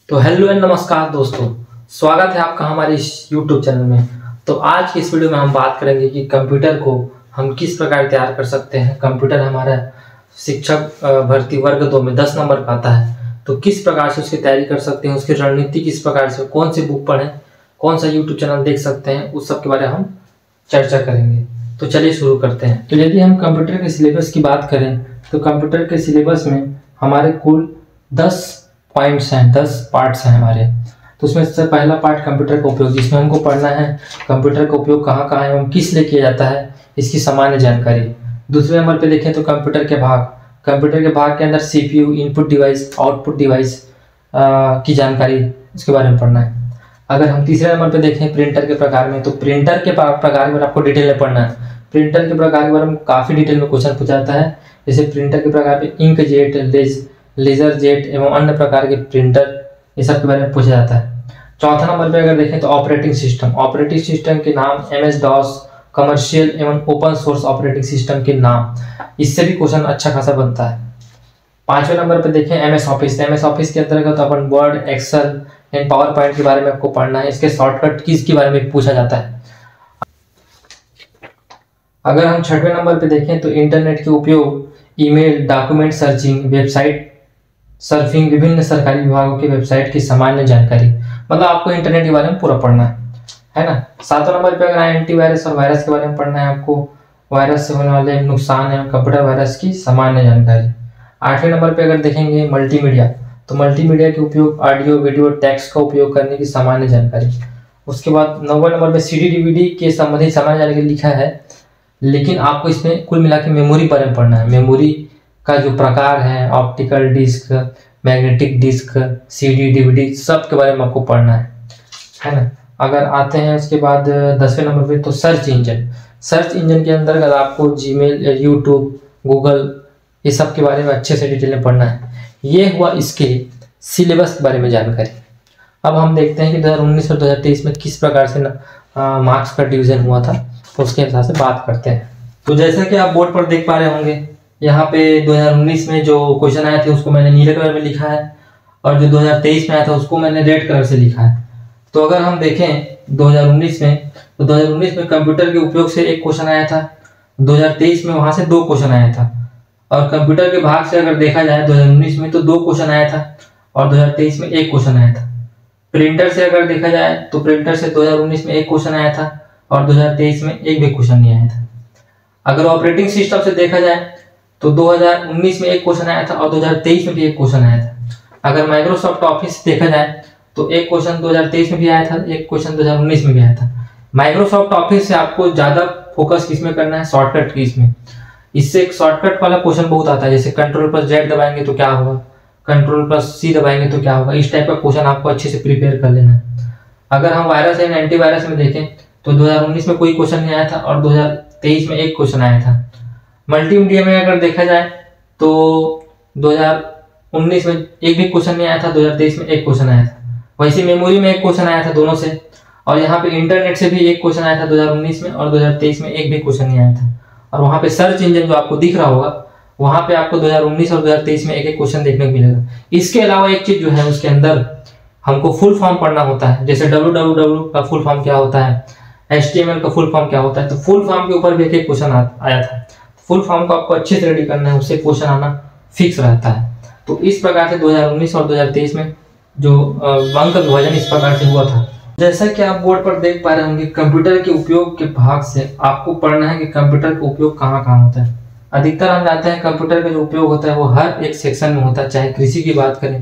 तो hello and नमस्कार दोस्तों, स्वागत है आपका हमारे इस YouTube चैनल में। तो आज की इस वीडियो में हम बात करेंगे कि कंप्यूटर को हम किस प्रकार तैयार कर सकते हैं। कंप्यूटर हमारा शिक्षक भर्ती वर्ग 2 में 10 नंबर का आता है, तो किस प्रकार से उसकी तैयारी कर सकते हैं, उसकी रणनीति किस प्रकार से, कौन सी बुक पढ़ें, कौन सा YouTube चैनल देख सकते हैं, उस सब के बारे में हम चर्चा करेंगे। तो चलिए शुरू करते हैं। तो यदि हम कंप्यूटर के सिलेबस की बात करें तो कंप्यूटर के सिलेबस में हमारे कुल 10 पॉइंट्स हैं, 10 पार्ट्स हैं हमारे। तो उसमें से पहला पार्ट कंप्यूटर का उपयोग, जिसमें हमको पढ़ना है कंप्यूटर का उपयोग कहाँ कहाँ है एवं किस लिए किया जाता है, इसकी सामान्य जानकारी। दूसरे नंबर पे देखें तो कंप्यूटर के भाग, कंप्यूटर के भाग के अंदर CPU, input device, output device की जानकारी, इसके बारे में पढ़ना है। अगर हम तीसरे नंबर पे देखें प्रिंटर के प्रकार में, तो प्रिंटर के प्रकार में आपको डिटेल में पढ़ना है। प्रिंटर के प्रकार के बारे में काफ़ी डिटेल में क्वेश्चन पूछा जाता है। जैसे प्रिंटर के प्रकार में इंक जेट, लेजर जेट एवं अन्य प्रकार के प्रिंटर, ये सब के बारे में पूछा जाता है। चौथा नंबर पे अगर देखें तो ऑपरेटिंग सिस्टम, ऑपरेटिंग सिस्टम के नाम, MS-DOS, कमर्शियल एवं ओपन सोर्स ऑपरेटिंग सिस्टम के नाम, इससे भी क्वेश्चन अच्छा खासा बनता है। पांचवें नंबर पे देखें MS ऑफिस, MS ऑफिस के अंतर्गत अपन Word, Excel and PowerPoint के बारे में आपको पढ़ना है। इसके शॉर्टकट कीज के बारे में पूछा जाता है। अगर हम छठवें नंबर पे देखें तो इंटरनेट के उपयोग, email, document searching, website surfing, विभिन्न सरकारी विभागों की वेबसाइट की सामान्य जानकारी, मतलब आपको इंटरनेट के बारे में पूरा पढ़ना है ना। सातवें नंबर पे अगर एंटीवायरस और वायरस के बारे में पढ़ना है आपको, वायरस से होने वाले नुकसान एवं कंप्यूटर वायरस की सामान्य जानकारी। आठवें नंबर पे अगर देखेंगे मल्टीमीडिया, तो मल्टीमीडिया के उपयोग, ऑडियो, वीडियो, टेक्स्ट का उपयोग करने की सामान्य जानकारी। उसके बाद 9वें नंबर पे CD DVD के संबंधित सामान्य जानकारी लिखा है, लेकिन आपको इसमें कुल मिला के मेमोरी पर पढ़ना है। मेमोरी का जो प्रकार है, optical disc, magnetic disc, CD DVD, सब के बारे में आपको पढ़ना है ना। अगर आते हैं उसके बाद 10वें नंबर पे तो सर्च इंजन, सर्च इंजन के अंतर्गत आपको Gmail, YouTube, गूगल, ये सब के बारे में अच्छे से डिटेल में पढ़ना है। ये हुआ इसके सिलेबस के बारे में जानकारी। अब हम देखते हैं कि 2019 और 2023 में किस प्रकार से मार्क्स का डिवीजन हुआ था, तो उसके हिसाब से बात करते हैं। तो जैसा कि आप बोर्ड पर देख पा रहे होंगे, यहाँ पे 2019 में जो क्वेश्चन आए थे उसको मैंने नीले कलर में लिखा है, और जो 2023 में आया था उसको मैंने रेड कलर से लिखा है। तो अगर हम देखें 2019 में, तो 2019 में कंप्यूटर के उपयोग से एक क्वेश्चन आया था, 2023 में वहां से 2 क्वेश्चन आया था। और कंप्यूटर के भाग से अगर देखा जाए 2019 में तो 2 क्वेश्चन आया था और 2023 में 1 क्वेश्चन आया था। प्रिंटर से अगर देखा जाए तो प्रिंटर से 2019 में 1 क्वेश्चन आया था और 2023 में एक भी क्वेश्चन नहीं आया था। अगर ऑपरेटिंग सिस्टम से देखा जाए तो 2019 में 1 क्वेश्चन आया था और 2023 में भी 1 क्वेश्चन आया था। अगर माइक्रोसॉफ्ट ऑफिस देखा जाए तो 1 क्वेश्चन 2023 में भी आया था, 1 क्वेश्चन 2019 में भी आया था। माइक्रोसॉफ्ट ऑफिस से आपको ज्यादा फोकस किसमें करना है, शॉर्टकट कीज में। इससे एक शॉर्टकट वाला क्वेश्चन बहुत आता है, जैसे Ctrl+Z दबाएंगे तो क्या होगा, Ctrl+C दबाएंगे तो क्या होगा, इस टाइप का क्वेश्चन आपको अच्छे से प्रिपेयर कर लेना है। अगर हम वायरस एंड एंटीवायरस में देखें तो 2019 में कोई क्वेश्चन नहीं आया था और 2023 में 1 क्वेश्चन आया था। मल्टीमीडिया में अगर देखा जाए तो 2019 में एक भी क्वेश्चन नहीं आया था, 2023 में 1 क्वेश्चन आया था। वैसे मेमोरी में 1 क्वेश्चन आया था दोनों से, और यहाँ पे इंटरनेट से भी 1 क्वेश्चन आया था 2019 में, और 2023 में एक भी क्वेश्चन नहीं आया था। और वहाँ पे सर्च इंजन जो आपको दिख रहा होगा, वहाँ पे आपको 2019 और 2023 में एक एक क्वेश्चन देखने को मिलेगा। इसके अलावा एक चीज जो है उसके अंदर हमको फुल फॉर्म पढ़ना होता है, जैसे www का फुल फॉर्म क्या होता है, HTML का फुल फॉर्म क्या होता है। तो फुल फॉर्म के ऊपर भी एक एक क्वेश्चन आया था। फुल फॉर्म को आपको अच्छे से रेडी करना है, उससे क्वेश्चन आना फिक्स रहता है। तो इस प्रकार से 2019 और 2023 में जो अंक विभाजन इस प्रकार से हुआ था। जैसा कि आप बोर्ड पर देख पा रहे होंगे, कंप्यूटर के उपयोग के भाग से आपको पढ़ना है कि कंप्यूटर का उपयोग कहाँ कहाँ होता है। अधिकतर हम जानते हैं कंप्यूटर का जो उपयोग होता है वो हर एक सेक्शन में होता है, चाहे कृषि की बात करें,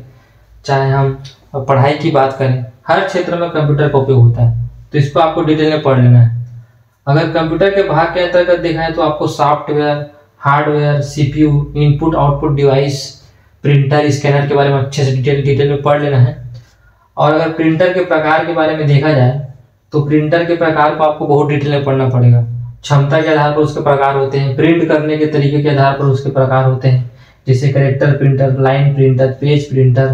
चाहे हम पढ़ाई की बात करें, हर क्षेत्र में कंप्यूटर का उपयोग होता है। तो इसको आपको डिटेल में पढ़ लेना है। अगर कंप्यूटर के भाग के अंतर्गत देखा है तो आपको software, hardware, CPU, input output device, printer, scanner के बारे में अच्छे से डिटेल में पढ़ लेना है। और अगर प्रिंटर के प्रकार के बारे में देखा जाए तो प्रिंटर के प्रकार को आपको बहुत डिटेल में पढ़ना पड़ेगा। क्षमता के आधार पर उसके प्रकार होते हैं, प्रिंट करने के तरीके के आधार पर उसके प्रकार होते हैं, जैसे character printer, line printer, page printer.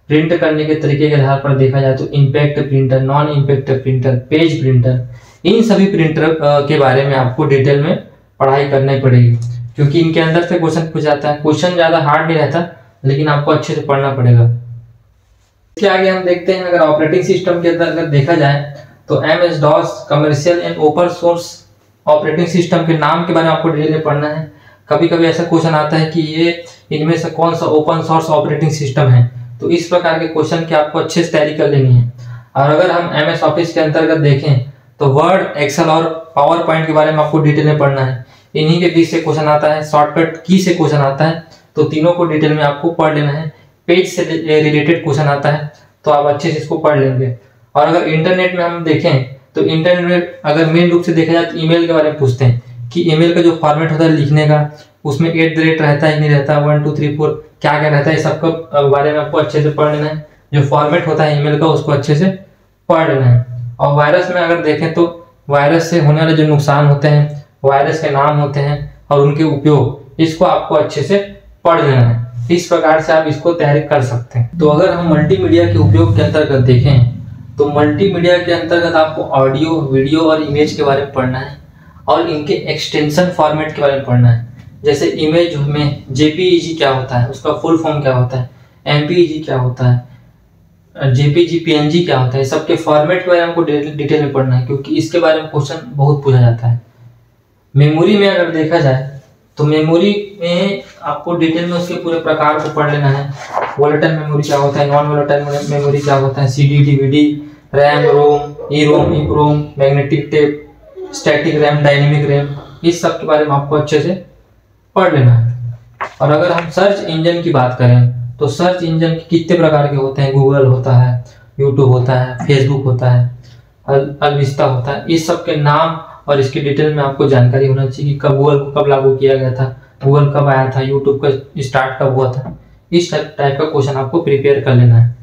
Print करने के तरीके के आधार पर देखा जाए तो impact printer, non impact printer, page printer, इन सभी प्रिंटर के बारे में आपको डिटेल में पढ़ाई करनी पड़ेगी, क्योंकि इनके अंदर से क्वेश्चन पूछ जाता है। क्वेश्चन ज्यादा हार्ड नहीं रहता, लेकिन आपको अच्छे से पढ़ना पड़ेगा। इसके आगे हम देखते हैं, अगर ऑपरेटिंग सिस्टम के अंदर अगर देखा जाए तो MS DOS commercial and open source operating system के नाम के बारे में आपको डिटेल में पढ़ना है। कभी कभी ऐसा क्वेश्चन आता है कि ये इनमें से कौन सा ओपन सोर्स ऑपरेटिंग सिस्टम है, तो इस प्रकार के क्वेश्चन की आपको अच्छे से तैयारी कर लेनी है। और अगर हम MS ऑफिस के अंतर्गत देखें तो वर्ड, एक्सेल और पावर पॉइंट के बारे में आपको डिटेल में पढ़ना है। इन्हीं के बीच से क्वेश्चन आता है, शॉर्टकट की से क्वेश्चन आता है, तो तीनों को डिटेल में आपको पढ़ लेना है। पेज से रिलेटेड क्वेश्चन आता है तो आप अच्छे से इसको पढ़ लेंगे। और अगर इंटरनेट में हम देखें तो इंटरनेट में अगर मेन रूप से देखा जाए तो ईमेल के बारे में पूछते हैं कि ईमेल का जो फॉर्मेट होता है लिखने का, उसमें @ रहता है नहीं रहता, 1 2 3 4 क्या क्या रहता है, सबका बारे में आपको अच्छे से पढ़ लेना है। जो फॉर्मेट होता है ईमेल का उसको अच्छे से पढ़ लेना है। और वायरस में अगर देखें तो वायरस से होने वाले जो नुकसान होते हैं, वायरस के नाम होते हैं और उनके उपयोग, इसको आपको अच्छे से पढ़ लेना है। इस प्रकार से आप इसको तैयारी कर सकते हैं। तो अगर हम मल्टीमीडिया के उपयोग के अंतर्गत देखें तो मल्टीमीडिया के अंतर्गत आपको ऑडियो, वीडियो और इमेज के बारे में पढ़ना है और इनके एक्सटेंशन फॉर्मेट के बारे में पढ़ना है। जैसे इमेज में JPEG क्या होता है, उसका फुल फॉर्म क्या होता है, MPEG क्या होता है, JPG PNG क्या होता है, सबके फॉर्मेट के बारे में आपको डिटेल में पढ़ना है, क्योंकि इसके बारे में क्वेश्चन बहुत पूछा जाता है। मेमोरी में अगर देखा जाए तो मेमोरी में आपको डिटेल में उसके पूरे प्रकार को पढ़ लेना है। वोलेटाइल मेमोरी क्या होता है, नॉन वोलेटाइल मेमोरी क्या होता है, CD DVD, रैम, रोम, EROM, EEPROM, magnetic tape, static RAM, dynamic RAM, इस सब के बारे में आपको अच्छे से पढ़ लेना है। और अगर हम सर्च इंजन की बात करें तो सर्च इंजन कितने प्रकार के होते हैं, गूगल होता है, यूट्यूब होता है, फेसबुक होता है, अल्विस्ता होता है, इस सब के नाम और इसकी डिटेल में आपको जानकारी होना चाहिए कि कब गूगल को कब लागू किया गया था, गूगल कब आया था, यूट्यूब का स्टार्ट कब हुआ था। इस टाइप का क्वेश्चन आपको प्रिपेयर कर लेना है।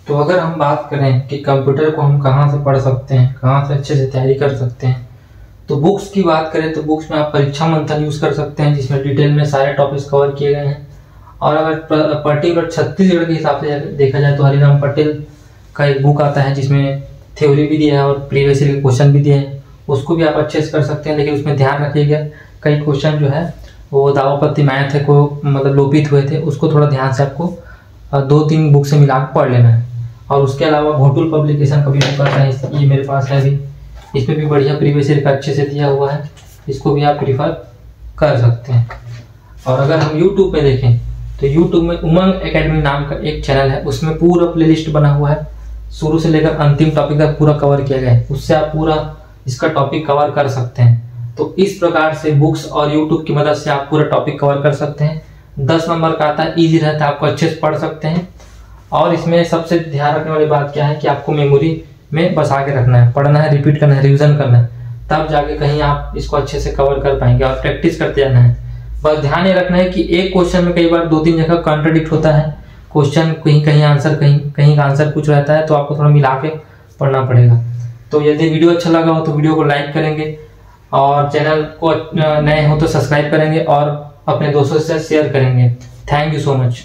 तो अगर हम बात करें कि कंप्यूटर को हम कहाँ से पढ़ सकते हैं, कहाँ से अच्छे से तैयारी कर सकते हैं, तो बुक्स की बात करें तो बुक्स में आप परीक्षा मंथन यूज कर सकते हैं, जिसमें डिटेल में सारे टॉपिक्स कवर किए गए हैं। और अगर पर्टिकुलर छत्तीसगढ़ के हिसाब से देखा जाए तो हरिराम पटेल का एक बुक आता है जिसमें थ्योरी भी दिया है और प्रीवियस ईयर के क्वेश्चन भी दिए हैं, उसको भी आप अच्छे से कर सकते हैं। लेकिन उसमें ध्यान रखिएगा कई क्वेश्चन जो है वो दावापत्ति मैथ को मतलब लोपित हुए थे, उसको थोड़ा ध्यान से आपको 2-3 बुक से मिला पढ़ लेना है। और उसके अलावा भोटुल पब्लिकेशन का भी बुक आता है, ये मेरे पास है अभी, इसमें भी बढ़िया प्रीवियस ईयर का अच्छे से दिया हुआ है, इसको भी आप प्रीफर कर सकते हैं। और अगर हम यूट्यूब में देखें तो यूट्यूब में उमंग एकेडमी नाम का एक चैनल है, उसमें पूरा प्लेलिस्ट बना हुआ है, शुरू से लेकर अंतिम टॉपिक तक पूरा कवर किया गया है, उससे आप पूरा इसका टॉपिक कवर कर सकते हैं। तो इस प्रकार से बुक्स और यूट्यूब की मदद से आप पूरा टॉपिक कवर कर सकते हैं। 10 नंबर का आता है, ईजी रहता है, आपको अच्छे से पढ़ सकते हैं। और इसमें सबसे ध्यान रखने वाली बात क्या है कि आपको मेमोरी में बसा के रखना है, पढ़ना है, रिपीट करना है, रिवीजन करना है, तब जाके कहीं आप इसको अच्छे से कवर कर पाएंगे। और प्रैक्टिस करते जाना है। बस ध्यान ये रखना है कि एक क्वेश्चन में कई बार 2-3 जगह कॉन्ट्रडिक्ट होता है, क्वेश्चन कहीं आंसर कहीं का आंसर कुछ रहता है, तो आपको थोड़ा मिला के पढ़ना पड़ेगा। तो यदि वीडियो अच्छा लगा हो तो वीडियो को लाइक करेंगे और चैनल को नए हो तो सब्सक्राइब करेंगे और अपने दोस्तों से शेयर करेंगे। Thank you so much.